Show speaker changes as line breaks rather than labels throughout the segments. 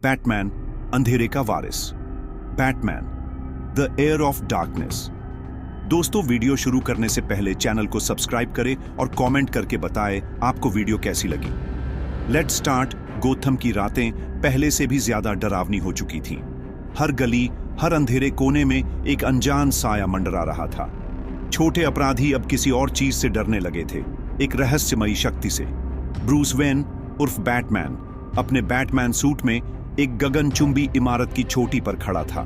Batman, अंधेरे का वारिस। Batman, the heir of darkness. दोस्तों, वीडियो शुरू करने से पहले चैनल को सब्सक्राइब करें और कमेंट करके बताएं आपको वीडियो कैसी लगी। Let's start. गोथम की रातें पहले से भी ज्यादा डरावनी हो चुकी थीं। हर गली, हर अंधेरे कोने में एक अनजान साया मंडरा रहा था। छोटे अपराधी अब किसी और चीज से डरने लगे थे, एक रहस्यमयी शक्ति से। ब्रूस वेन उर्फ बैटमैन अपने बैटमैन सूट में एक गगनचुंबी इमारत की चोटी पर खड़ा था।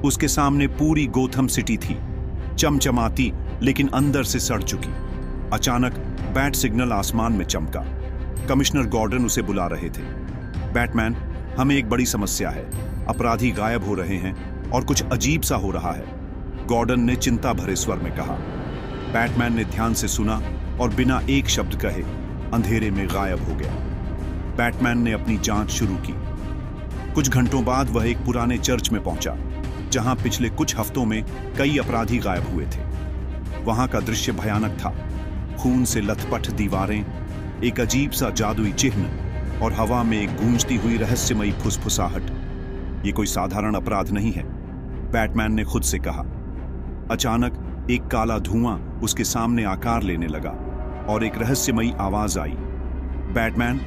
उसके सामने पूरी गोथम सिटी थी, चमचमाती लेकिन अंदर से सड़ चुकी। अचानक बैट सिग्नल आसमान में चमका। कमिश्नर गॉर्डन उसे बुला रहे थे। बैटमैन, हमें एक बड़ी समस्या है। अपराधी गायब हो रहे हैं और कुछ अजीब सा हो रहा है, गॉर्डन ने चिंता भरे स्वर में कहा। बैटमैन ने ध्यान से सुना और बिना एक शब्द कहे अंधेरे में गायब हो गया। बैटमैन ने अपनी जांच शुरू की। कुछ घंटों बाद वह एक पुराने चर्च में पहुंचा, जहां पिछले कुछ हफ्तों में कई अपराधी गायब हुए थे। वहां का दृश्य भयानक था। खून से लथपथ दीवारें, एक अजीब सा जादुई चिन्ह और हवा में एक गूंजती हुई रहस्यमयी फुसफुसाहट। ये कोई साधारण अपराध नहीं है, बैटमैन ने खुद से कहा। अचानक एक काला धुआं उसके सामने आकार लेने लगा और एक रहस्यमयी आवाज आई। बैटमैन,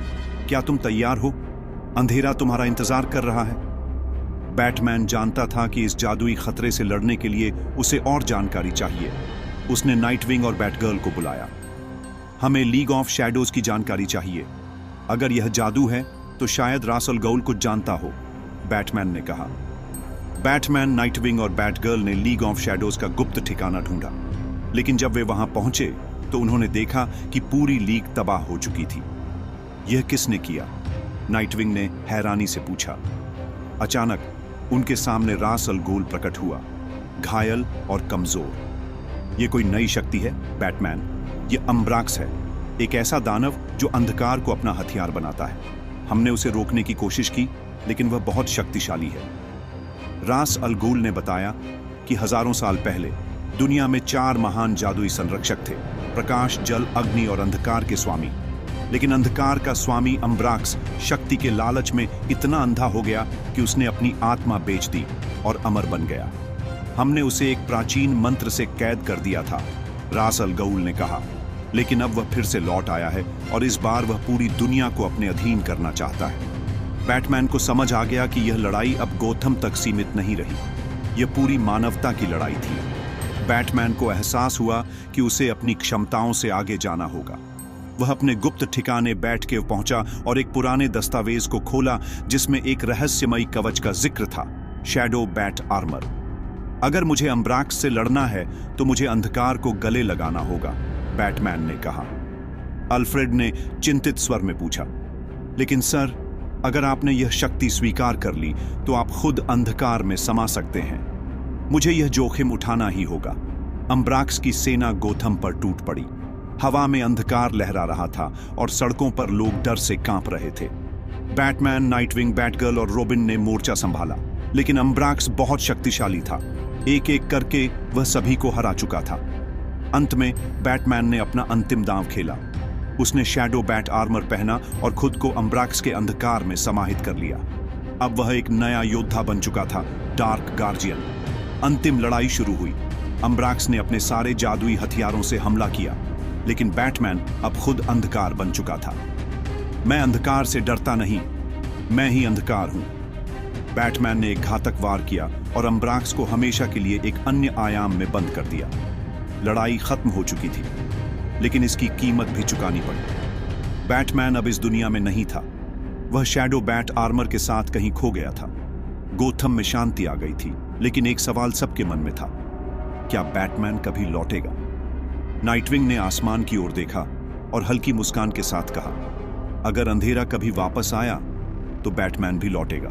क्या तुम तैयार हो? अंधेरा तुम्हारा इंतजार कर रहा है। बैटमैन जानता था कि इस जादुई खतरे से लड़ने के लिए उसे और जानकारी चाहिए। उसने नाइटविंग और बैटगर्ल को बुलाया। हमें लीग ऑफ शैडोज की जानकारी चाहिए। अगर यह जादू है तो शायद रास अल गौल कुछ जानता हो, बैटमैन ने कहा। बैटमैन, नाइटविंग और बैटगर्ल ने लीग ऑफ शैडोज का गुप्त ठिकाना ढूंढा, लेकिन जब वे वहां पहुंचे तो उन्होंने देखा कि पूरी लीग तबाह हो चुकी थी। यह किसने किया? नाइटविंग ने हैरानी से पूछा। अचानक उनके सामने रास अल गौल प्रकट हुआ, घायल और कमजोर। यह कोई नई शक्ति है बैटमैन, यह अम्ब्राक्स है, एक ऐसा दानव जो अंधकार को अपना हथियार बनाता है। हमने उसे रोकने की कोशिश की, लेकिन वह बहुत शक्तिशाली है। रास अल गौल ने बताया कि हजारों साल पहले दुनिया में 4 महान जादुई संरक्षक थे, प्रकाश, जल, अग्नि और अंधकार के स्वामी। लेकिन अंधकार का स्वामी अम्ब्राक्स शक्ति के लालच में इतना अंधा हो गया कि उसने अपनी आत्मा बेच दी और अमर बन गया। हमने उसे एक प्राचीन मंत्र से कैद कर दिया था, रास अल गौल ने कहा। लेकिन अब वह फिर से लौट आया है और इस बार वह पूरी दुनिया को अपने अधीन करना चाहता है। बैटमैन को समझ आ गया कि यह लड़ाई अब गोथम तक सीमित नहीं रही, यह पूरी मानवता की लड़ाई थी। बैटमैन को एहसास हुआ कि उसे अपनी क्षमताओं से आगे जाना होगा। वह अपने गुप्त ठिकाने बैठ के पहुंचा और एक पुराने दस्तावेज को खोला जिसमें एक रहस्यमयी कवच का जिक्र था, शैडो बैट आर्मर। अगर मुझे अम्ब्राक्स से लड़ना है तो मुझे अंधकार को गले लगाना होगा, बैटमैन ने कहा। अल्फ्रेड ने चिंतित स्वर में पूछा, लेकिन सर, अगर आपने यह शक्ति स्वीकार कर ली तो आप खुद अंधकार में समा सकते हैं। मुझे यह जोखिम उठाना ही होगा। अम्ब्राक्स की सेना गोथम पर टूट पड़ी। हवा में अंधकार लहरा रहा था और सड़कों पर लोग डर से कांप रहे थे। बैटमैन, नाइटविंग, बैटगर्ल और रॉबिन ने मोर्चा संभाला, लेकिन अम्ब्राक्स बहुत शक्तिशाली था। एक एक करके वह सभी को हरा चुका था। अंत में बैटमैन ने अपना अंतिम दांव खेला। उसने शैडो बैट आर्मर पहना और खुद को अम्ब्राक्स के अंधकार में समाहित कर लिया। अब वह एक नया योद्धा बन चुका था, डार्क गार्जियन। अंतिम लड़ाई शुरू हुई। अम्ब्राक्स ने अपने सारे जादुई हथियारों से हमला किया, लेकिन बैटमैन अब खुद अंधकार बन चुका था। मैं अंधकार से डरता नहीं, मैं ही अंधकार हूं। बैटमैन ने एक घातक वार किया और अम्ब्राक्स को हमेशा के लिए एक अन्य आयाम में बंद कर दिया। लड़ाई खत्म हो चुकी थी, लेकिन इसकी कीमत भी चुकानी पड़ी। बैटमैन अब इस दुनिया में नहीं था। वह शैडो बैट आर्मर के साथ कहीं खो गया था। गोथम में शांति आ गई थी, लेकिन एक सवाल सबके मन में था, क्या बैटमैन कभी लौटेगा? नाइटविंग ने आसमान की ओर देखा और हल्की मुस्कान के साथ कहा, अगर अंधेरा कभी वापस आया तो बैटमैन भी लौटेगा।